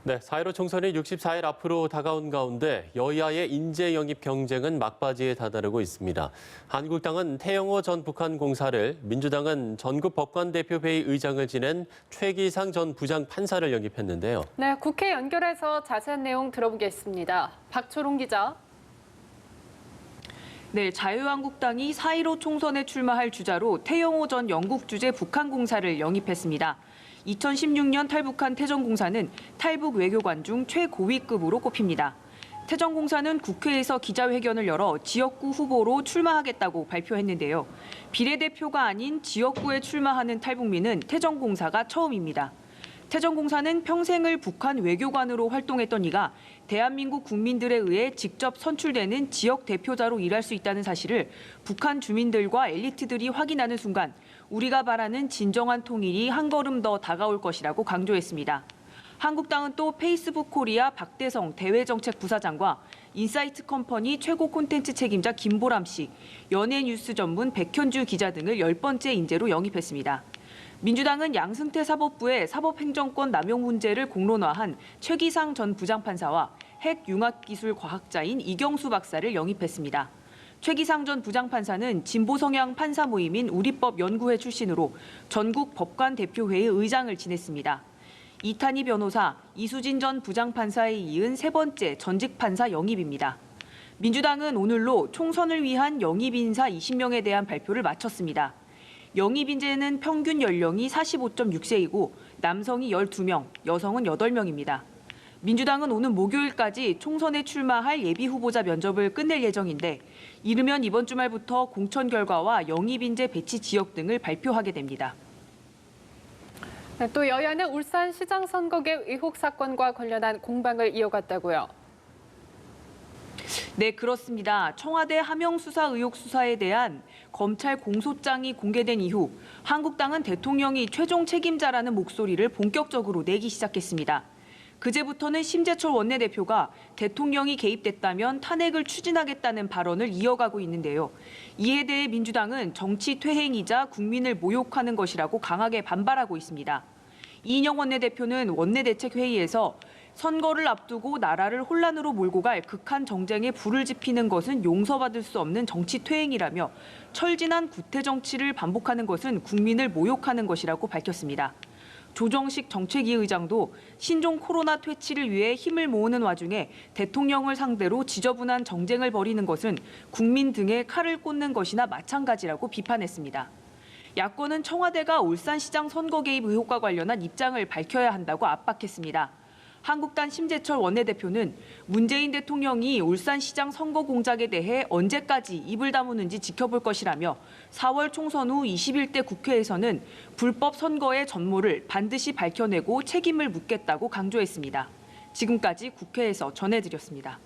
네, 4.15 총선이 64일 앞으로 다가온 가운데 여야의 인재 영입 경쟁은 막바지에 다다르고 있습니다. 한국당은 태영호 전 북한 공사를, 민주당은 전국 법관대표회의 의장을 지낸 최기상 전 부장판사를 영입했는데요. 네, 국회 연결해서 자세한 내용 들어보겠습니다. 박초롱 기자. 네, 자유한국당이 4.15 총선에 출마할 주자로 태영호 전 영국 주재 북한공사를 영입했습니다. 2016년 탈북한 태정공사는 탈북 외교관 중 최고위급으로 꼽힙니다. 태정공사는 국회에서 기자회견을 열어 지역구 후보로 출마하겠다고 발표했는데요. 비례대표가 아닌 지역구에 출마하는 탈북민은 태정공사가 처음입니다. 태정공사는 평생을 북한 외교관으로 활동했던 이가 대한민국 국민들에 의해 직접 선출되는 지역 대표자로 일할 수 있다는 사실을 북한 주민들과 엘리트들이 확인하는 순간 우리가 바라는 진정한 통일이 한 걸음 더 다가올 것이라고 강조했습니다. 한국당은 또 페이스북 코리아 박대성 대외정책부사장과 인사이트 컴퍼니 최고 콘텐츠 책임자 김보람 씨, 연예뉴스 전문 백현주 기자 등을 10번째 인재로 영입했습니다. 민주당은 양승태 사법부의 사법행정권 남용 문제를 공론화한 최기상 전 부장판사와 핵융합기술 과학자인 이경수 박사를 영입했습니다. 최기상 전 부장판사는 진보 성향 판사 모임인 우리법 연구회 출신으로 전국 법관대표회의 의장을 지냈습니다. 이탄희 변호사, 이수진 전 부장판사에 이은 세 번째 전직 판사 영입입니다. 민주당은 오늘로 총선을 위한 영입 인사 20명에 대한 발표를 마쳤습니다. 영입 인재는 평균 연령이 45.6세이고 남성이 12명, 여성은 8명입니다. 민주당은 오는 목요일까지 총선에 출마할 예비 후보자 면접을 끝낼 예정인데 이르면 이번 주말부터 공천 결과와 영입 인재 배치 지역 등을 발표하게 됩니다. 네, 또 여야는 울산시장 선거개 의혹 사건과 관련한 공방을 이어갔다고요. 네, 그렇습니다. 청와대 하명 수사 의혹 수사에 대한 검찰 공소장이 공개된 이후 한국당은 대통령이 최종 책임자라는 목소리를 본격적으로 내기 시작했습니다. 그제부터는 심재철 원내대표가 대통령이 개입됐다면 탄핵을 추진하겠다는 발언을 이어가고 있는데요. 이에 대해 민주당은 정치 퇴행이자 국민을 모욕하는 것이라고 강하게 반발하고 있습니다. 이인영 원내대표는 원내대책회의에서 선거를 앞두고 나라를 혼란으로 몰고 갈 극한 정쟁에 불을 지피는 것은 용서받을 수 없는 정치 퇴행이라며 철진한 구태 정치를 반복하는 것은 국민을 모욕하는 것이라고 밝혔습니다. 조정식 정책위 의장도 신종 코로나 퇴치를 위해 힘을 모으는 와중에 대통령을 상대로 지저분한 정쟁을 벌이는 것은 국민 등에 칼을 꽂는 것이나 마찬가지라고 비판했습니다. 야권은 청와대가 울산시장 선거 개입 의혹과 관련한 입장을 밝혀야 한다고 압박했습니다. 한국당 심재철 원내대표는 문재인 대통령이 울산시장 선거 공작에 대해 언제까지 입을 다무는지 지켜볼 것이라며 4월 총선 후 21대 국회에서는 불법 선거의 전모를 반드시 밝혀내고 책임을 묻겠다고 강조했습니다. 지금까지 국회에서 전해드렸습니다.